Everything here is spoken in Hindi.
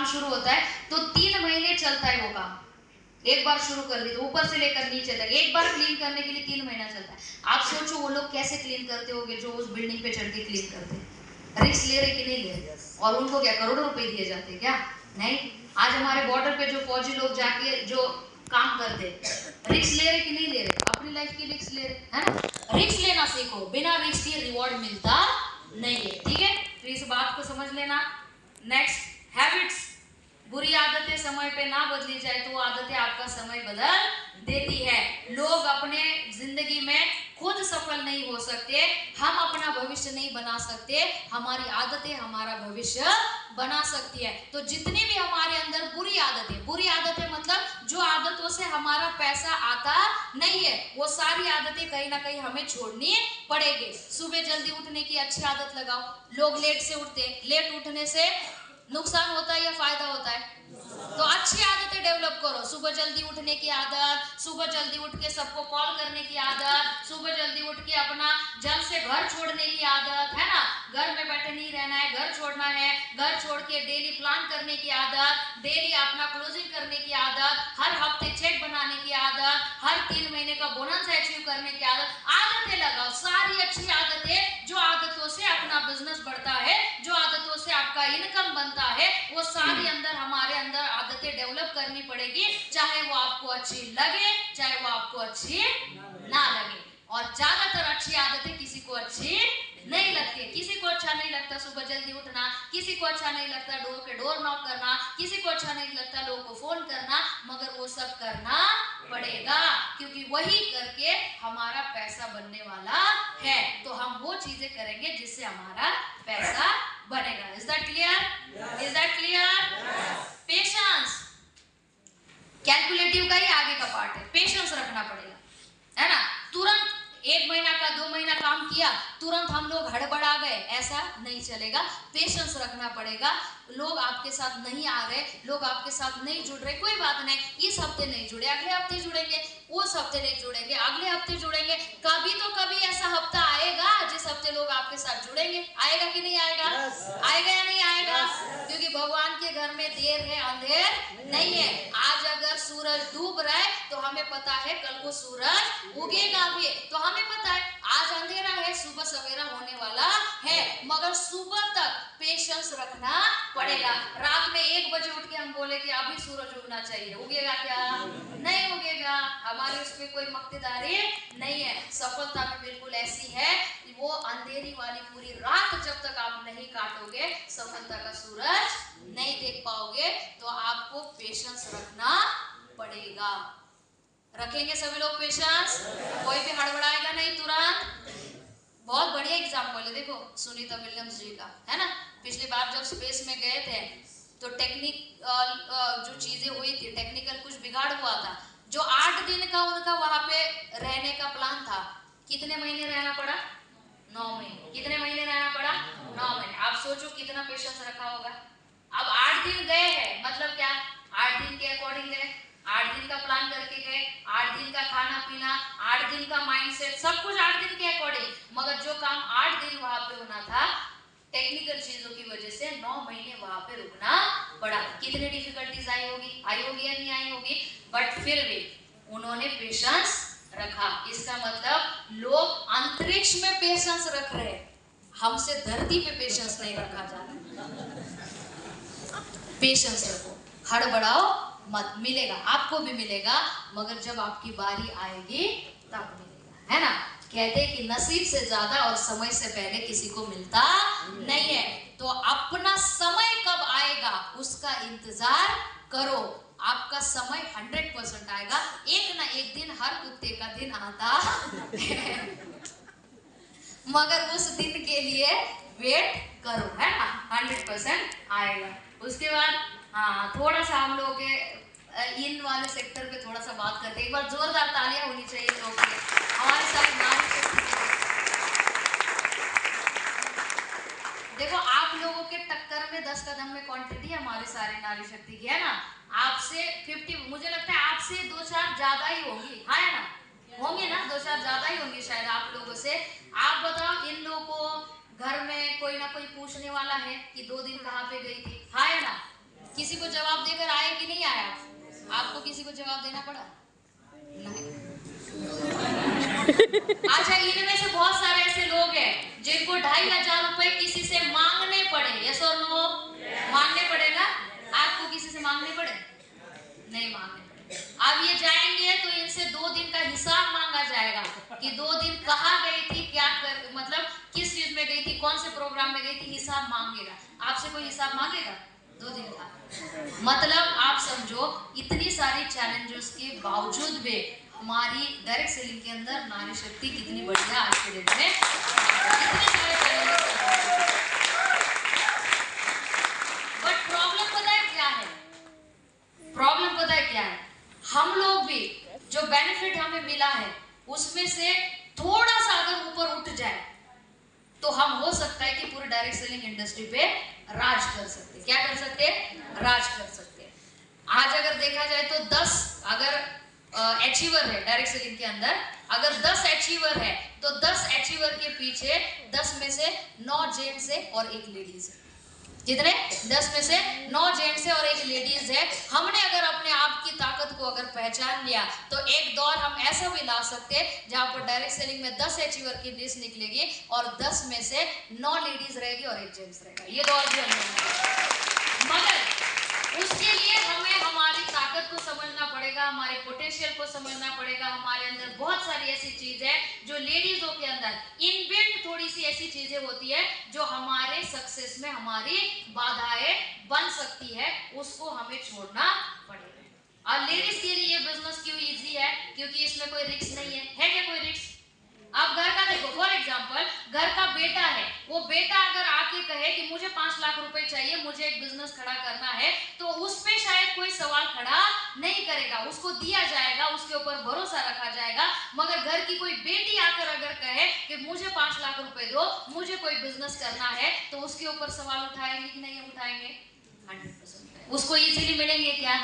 काम शुरू होता है तो 3 महीने चलता है वो काम। एक बार शुरू कर दी तो ऊपर से लेकर नीचे तक एक बार क्लीन करने के लिए 3 महीना चलता है। आप सोचो वो लोग कैसे क्लीन करते होंगे जो उस बिल्डिंग पे चढ़ के क्लीन करते हैं। रिस्क ले रहे कि नहीं ले रहे? और उनको क्या करोड़ों रुपए दिए जाते क्या? नहीं। आज हमारे बॉर्डर पे जो फौजी लोग जाके जो काम करते, रिस्क ले रहे कि नहीं ले रहे? अपनी लाइफ की रिस्क ले रहे, है ना? रिस्क लेना सीखो, बिना रिस्क के रिवॉर्ड मिलता नहीं है। ठीक है, तो इस बात को समझ लेना। Next, habits. बुरी आदतें समय पे ना बदली जाए तो वो आदतें आपका समय बदल देती है। लोग अपने जिंदगी में खुद सफल नहीं हो सकते, हम अपना भविष्य नहीं बना सकते, हमारी आदतें हमारा भविष्य बना सकती है। तो जितनी भी हमारे अंदर बुरी आदतें मतलब जो आदतों से हमारा पैसा आता नहीं है, वो सारी आदतें कहीं ना कहीं हमें छोड़नी पड़ेगी। सुबह जल्दी उठने की अच्छी आदत लगाओ। लोग लेट से उठते, लेट उठने से नुकसान होता है या फायदा होता है? तो अच्छी आदतें डेवलप करो। सुबह जल्दी उठने की आदत, सुबह जल्दी उठ के सबको कॉल करने की आदत, सुबह जल्दी उठ के अपना जल्द से घर छोड़ने की आदत, है ना? घर में बैठे नहीं रहना है, घर छोड़ना है। घर छोड़ के डेली प्लान करने की आदत, डेली अपना क्लोजिंग करने की आदत, हर हफ्ते चेक बनाने की आदत, हर 3 महीने का बोनस अचीव करने की आदतें लगाओ। सारी अच्छी आदतें, जो आदतों से अपना बिजनेस बढ़ता है, जो आदतों से आपका इनकम बनता है, वो सारी अंदर हमारे अंदर आदतें डेवलप करनी पड़ेगी। चाहे वो आपको अच्छी लगे, चाहे वो आपको अच्छी ना लगे। और ज्यादातर अच्छी आदतें किसी को अच्छी नहीं लगती। किसी को अच्छा नहीं लगता सुबह जल्दी उठना, किसी को अच्छा नहीं लगता डोर के डोर नॉक करना, किसी को अच्छा नहीं लगता लोगों को फोन करना, मगर वो सब करना पड़ेगा क्योंकि वही करके हमारा पैसा बनने वाला है। तो हम वो चीजें करेंगे जिससे हमारा पैसा बनेगा। Is that clear? Is that clear? Patience calculative का ही आगे का पार्ट है। पेशेंस रखना पड़ेगा, है ना? तुरंत 1 महीना का 2 महीना काम किया, तुरंत हम लोग हड़बड़ा गए, ऐसा नहीं चलेगा। पेशेंस रखना पड़ेगा। लोग आपके साथ नहीं आ रहे, लोग आपके साथ नहीं जुड़ रहे, कोई बात नहीं। इस हफ्ते नहीं जुड़े, अगले हफ्ते जुड़ेंगे, उस हफ्ते नहीं जुड़ेंगे, अगले हफ्ते जुड़ेंगे। कभी तो कभी ऐसा हफ्ता आएगा जिस हफ्ते लोग आपके साथ जुड़ेंगे। आएगा कि नहीं आएगा? आएगा या नहीं आएगा? क्योंकि भगवान के घर में देर है अंधेर नहीं है। आज अगर सूरज डूब रहा है तो हमें पता है कल को सूरज उगेगा भी। तो हमें पता है आज अंधेरा है, सुबह सवेरा होने वाला है, मगर सुबह तक पेशेंस रखना पड़ेगा। रात में 1 बजे उठ के हम बोले कि अभी सूरज उगना चाहिए, उगेगा क्या? नहीं उगेगा। हमारी उसमें कोई मक्तेदारी नहीं है। सफलता में बिल्कुल ऐसी है कि वो अंधेरी वाली पूरी रात जब तक आप नहीं काटोगे, सफलता का सूरज नहीं देख पाओगे। तो आपको पेशेंस रखना पड़ेगा। रखेंगे सभी लोग पेशेंस? कोई भी हड़बड़ाएगा नहीं तुरंत। बहुत बढ़िया एग्जाम्पल है, देखो सुनीता विलियम्स जी का, है ना? पिछली बार जब स्पेस में गए थे तो जो चीजें हुई थी, टेक्निकल कुछ बिगाड़ हुआ था। जो 8 दिन का उनका वहां पे रहने का प्लान था, कितने महीने रहना पड़ा? 9 महीने। कितने महीने रहना पड़ा? 9 महीने। आप सोचो कितना पेशेंस रखा होगा। अब 8 दिन गए हैं, मतलब क्या? 8 दिन के अकॉर्डिंग गए, 8 दिन का प्लान करके गए, 8 दिन का खाना पीना, 8 दिन का माइंडसेट, सब कुछ 8 दिन के अकॉर्डिंग। मगर जो काम 8 दिन वहां पे होना था, टेक्निकल चीजों की वजह से 9 महीने वहां पे रुकना पड़ा। कितनी डिफिकल्टीज आई होगी या नहीं आई होगी, बट फिर भी उन्होंने पेशेंस रखा। इसका मतलब लोग अंतरिक्ष में पेशेंस रख रहे हैं, हमसे धरती पे पेशेंस नहीं रखा जाता। पेशेंस रखो, हड़बड़ाओ मत। मिलेगा, आपको भी मिलेगा, मगर जब आपकी बारी आएगी तब मिलेगा, है ना? कहते हैं कि नसीब से ज्यादा और समय से पहले किसी को मिलता नहीं है। तो अपना समय कब आएगा उसका इंतजार करो। आपका समय 100% आएगा। एक ना एक दिन हर कुत्ते का दिन आता मगर उस दिन के लिए वेट करो, है ना? 100% आएगा। उसके बाद हाँ, थोड़ा सा हम लोग के इन वाले सेक्टर पे थोड़ा सा बात करते हैं। एक बार जोरदार तालियां होनी चाहिए लोगों के लिए। हमारे सारे नारी शक्ति, देखो आप लोगों के टक्कर में 10 कदम में क्वांटिटी हमारे सारे नारी शक्ति की, है ना? आपसे 50, मुझे लगता है आपसे 2-4 ज्यादा ही होंगी, हाँ है ना? होंगे ना, 2-4 ज्यादा ही होंगी शायद आप लोगों से। आप बताओ, इन लोगों को घर में कोई ना कोई पूछने वाला है कि 2 दिन कहाँ पे गई थी, हाँ है ना? किसी को जवाब देकर आए कि नहीं आया? आपको किसी को जवाब देना पड़ा? नहीं। अच्छा, इनमें से बहुत सारे ऐसे लोग हैं जिनको 2,500 रुपए किसी से मांगने पड़े। यस और नो? मांगने पड़े ना? आपको किसी से मांगने पड़े? नहीं मांगने पड़े। अब ये जाएंगे तो इनसे 2 दिन का हिसाब मांगा जाएगा कि 2 दिन कहाँ गई थी, क्या कर, मतलब किस चीज में गई थी, कौन से प्रोग्राम में गई थी, हिसाब मांगेगा। आपसे कोई हिसाब मांगेगा 2 दिन का? मतलब आप समझो, इतनी सारी चैलेंजेस के बावजूद भी हमारी डायरेक्ट सेलिंग के अंदर नारी शक्ति कितनी बढ़िया आज के डेट में, इतने सारे challenges के बावजूद। बट प्रॉब्लम पता है क्या है? प्रॉब्लम पता है क्या है? हम लोग भी जो बेनिफिट हमें मिला है उसमें से थोड़ा सा अगर ऊपर उठ जाए तो हम हो सकता है कि पूरे डायरेक्ट सेलिंग इंडस्ट्री पे राज कर सकते। क्या कर सकते? राज कर सकते। आज अगर देखा जाए तो 10 अगर अचीवर है डायरेक्ट सेलिंग के अंदर, अगर 10 अचीवर है तो 10 अचीवर के पीछे 10 में से 9 जेंट्स है और 1 लेडीज है। कितने? 10 में से 9 जेंट्स है और 1 लेडीज है। हमने अगर अपने आप की ताकत को अगर पहचान लिया तो एक दौर हम ऐसा भी ला सकते हैं जहां पर डायरेक्ट सेलिंग में 10 अचीवर की लिस्ट निकलेगी और 10 में से 9 लेडीज रहेगी और 1 जेंट्स रहेगा। ये दौर भी हम, मगर उसके लिए हमें हमारी ताकत को समझना पड़ेगा, हमारे पोटेंशियल को समझना पड़ेगा। हमारे अंदर बहुत सारी ऐसी चीज है जो लेडीजों के अंदर इनबिल्ट थोड़ी सी ऐसी चीजें होती है जो हमारे सक्सेस में हमारी बाधाएं बन सकती है, उसको हमें छोड़ना पड़ेगा। और लेडीज के लिए बिजनेस क्यों इजी है? क्योंकि इसमें कोई रिस्क नहीं है क्या? कोई रिस्क? आप घर का देखो, फॉर एग्जांपल घर का बेटा है, वो बेटा अगर आके कहे कि मुझे 5 लाख रुपए चाहिए, मुझे एक बिजनेस खड़ा करना है, तो उस पे शायद कोई सवाल खड़ा नहीं करेगा, उसको दिया जाएगा, उसके ऊपर भरोसा रखा जाएगा। मगर घर की कोई बेटी आकर अगर कहे कि मुझे 5 लाख रुपए दो, मुझे कोई बिजनेस करना है, तो उसके ऊपर सवाल उठाएंगे कि नहीं उठाएंगे? 100% उसको इजीली मिलेंगे क्या?